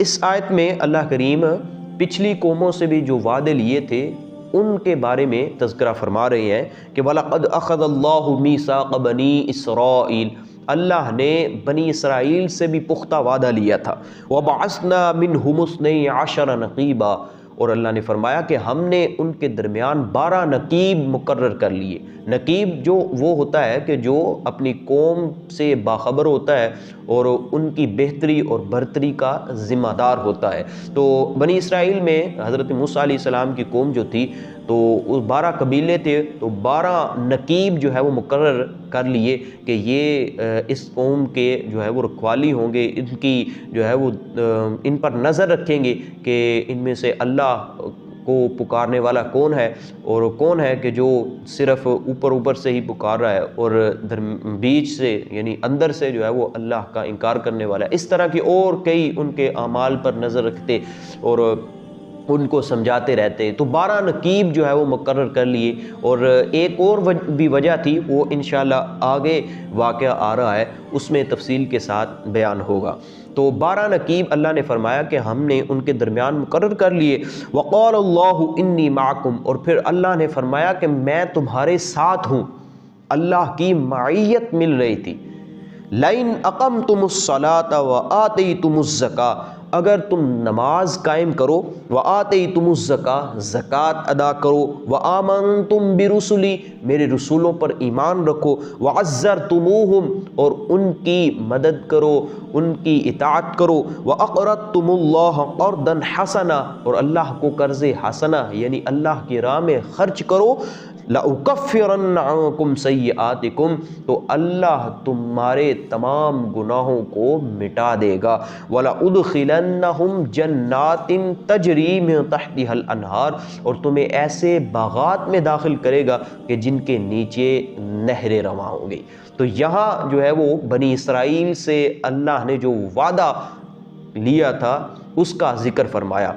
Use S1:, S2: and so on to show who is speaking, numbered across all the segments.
S1: اس آیت میں اللہ کریم پچھلی قوموں سے بھی جو وعدے لیے تھے ان کے بارے میں تذکرہ فرما رہے ہیں کہ وَلَقَدْ أَخَذَ اللَّهُ مِيثَاقَ بَنِي إِسْرَائِيلَ، اللہ نے بنی اسرائیل سے بھی پختہ وعدہ لیا تھا۔ وَبَعَثْنَا مِنْهُمُ اثْنَيْ عَشَرَ نَقِيبًا، اور اللہ نے فرمایا کہ ہم نے ان کے درمیان 12 نقیب مقرر کر لیے۔ نقیب جو وہ ہوتا ہے کہ جو اپنی قوم سے باخبر ہوتا ہے اور ان کی بہتری اور برتری کا ذمہ دار ہوتا ہے۔ تو بنی اسرائیل میں حضرت موسیٰ علیہ السلام کی قوم جو تھی تو 12 قبیلے تھے، تو 12 نقیب جو ہے وہ مقرر کر لیے کہ یہ اس قوم کے جو ہے وہ رکھوالی ہوں گے، ان کی جو ہے وہ ان پر نظر رکھیں گے کہ ان میں سے اللہ کو پکارنے والا کون ہے اور کون ہے کہ جو صرف اوپر سے ہی پکار رہا ہے اور بیچ سے یعنی اندر سے جو ہے وہ اللہ کا انکار کرنے والا ہے۔ اس طرح کی اور کئی ان کے اعمال پر نظر رکھتے اور ان کو سمجھاتے رہتے۔ تو 12 نقیب جو ہے وہ مقرر کر لیے، اور ایک اور بھی وجہ تھی، وہ انشاءاللہ آگے واقعہ آ رہا ہے، اس میں تفصیل کے ساتھ بیان ہوگا۔ تو 12 نقیب اللہ نے فرمایا کہ ہم نے ان کے درمیان مقرر کر لیے۔ وقال اللہ انی معکم، اور پھر اللہ نے فرمایا کہ میں تمہارے ساتھ ہوں۔ اللہ کی معیت مل رہی تھی۔ لئن اقمتم الصلاۃ وآتیتم الزکاۃ، اگر تم نماز قائم کرو، وآتیتم الزکاۃ، زکوٰۃ ادا کرو، وآمنتم برسلی، میرے رسولوں پر ایمان رکھو، وعزرتموہم، اور ان کی مدد کرو، ان کی اطاعت کرو، وأقرضتم اللہ قرضا حسنا، اور اللہ کو قرض حسنا یعنی اللہ کی راہ میں خرچ کرو، لأکفرن عنکم سیئاتکم، تو اللہ تمہارے تمام گناہوں کو مٹا دے گا، وَلَأُدْخِلَنَّهُمْ جَنَّاتٍ تَجْرِي مِن تَحْتِهَا الْأَنْهَارُ، اور تمہیں ایسے باغات میں داخل کرے گا کہ جن کے نیچے نہریں رواں ہوں گی۔ تو یہاں جو ہے وہ بنی اسرائیل سے اللہ نے جو وعدہ لیا تھا اس کا ذکر فرمایا۔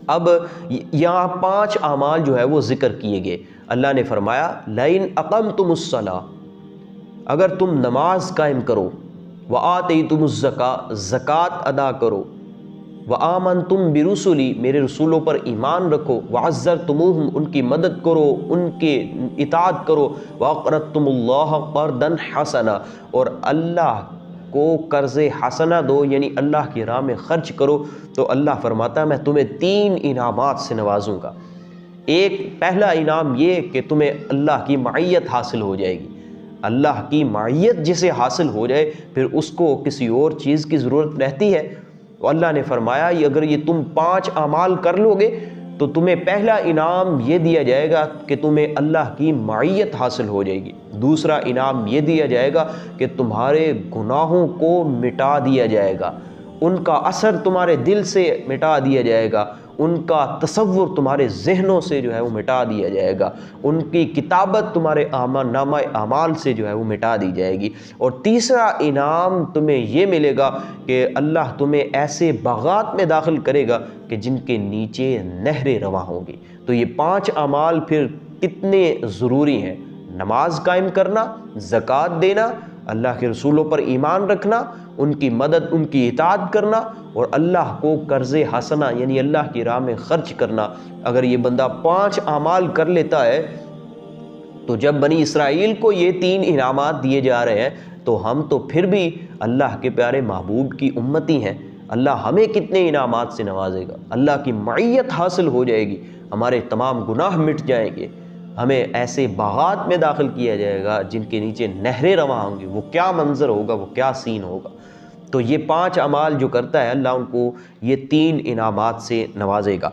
S1: اب یہاں 5 اعمال جو ہے وہ ذکر کیے گئے۔ اللہ نے فرمایا لئن اقمتم الصلاۃ، اگر تم نماز قائم کرو، وآتیتم الزکاۃ، زکوٰۃ ادا کرو، وآمنتم برسلی، میرے رسولوں پر ایمان رکھو، وعزرتموہم، ان کی مدد کرو، ان کے اطاعت کرو، وأقرضتم اللہ قرضا حسنا، اور اللہ کو قرض حسنہ دو یعنی اللہ کی راہ میں خرچ کرو، تو اللہ فرماتا ہے میں تمہیں 3 انعامات سے نوازوں گا۔ ایک پہلا انعام یہ کہ تمہیں اللہ کی معیت حاصل ہو جائے گی۔ اللہ کی معیت جسے حاصل ہو جائے پھر اس کو کسی اور چیز کی ضرورت رہتی ہے؟ تو اللہ نے فرمایا اگر یہ تم 5 اعمال کر لو گے تو تمہیں پہلا انعام یہ دیا جائے گا کہ تمہیں اللہ کی معیت حاصل ہو جائے گی۔ دوسرا انعام یہ دیا جائے گا کہ تمہارے گناہوں کو مٹا دیا جائے گا، ان کا اثر تمہارے دل سے مٹا دیا جائے گا، ان کا تصور تمہارے ذہنوں سے جو ہے وہ مٹا دیا جائے گا، ان کی کتابت تمہارے نامہ اعمال سے جو ہے وہ مٹا دی جائے گی۔ اور تیسرا انعام تمہیں یہ ملے گا کہ اللہ تمہیں ایسے باغات میں داخل کرے گا کہ جن کے نیچے نہریں رواں ہوں گی۔ تو یہ 5 اعمال پھر کتنے ضروری ہیں، نماز قائم کرنا، زکوٰۃ دینا، اللہ کے رسولوں پر ایمان رکھنا، ان کی مدد، ان کی اطاعت کرنا، اور اللہ کو قرض حسنہ یعنی اللہ کی راہ میں خرچ کرنا۔ اگر یہ بندہ 5 اعمال کر لیتا ہے تو جب بنی اسرائیل کو یہ 3 انعامات دیے جا رہے ہیں تو ہم تو پھر بھی اللہ کے پیارے محبوب کی امتی ہیں، اللہ ہمیں کتنے انعامات سے نوازے گا۔ اللہ کی معیت حاصل ہو جائے گی، ہمارے تمام گناہ مٹ جائیں گے، ہمیں ایسے باغات میں داخل کیا جائے گا جن کے نیچے نہریں رواں ہوں گی۔ وہ کیا منظر ہوگا، وہ کیا سین ہوگا۔ تو یہ 5 اعمال جو کرتا ہے اللہ ان کو یہ 3 انعامات سے نوازے گا۔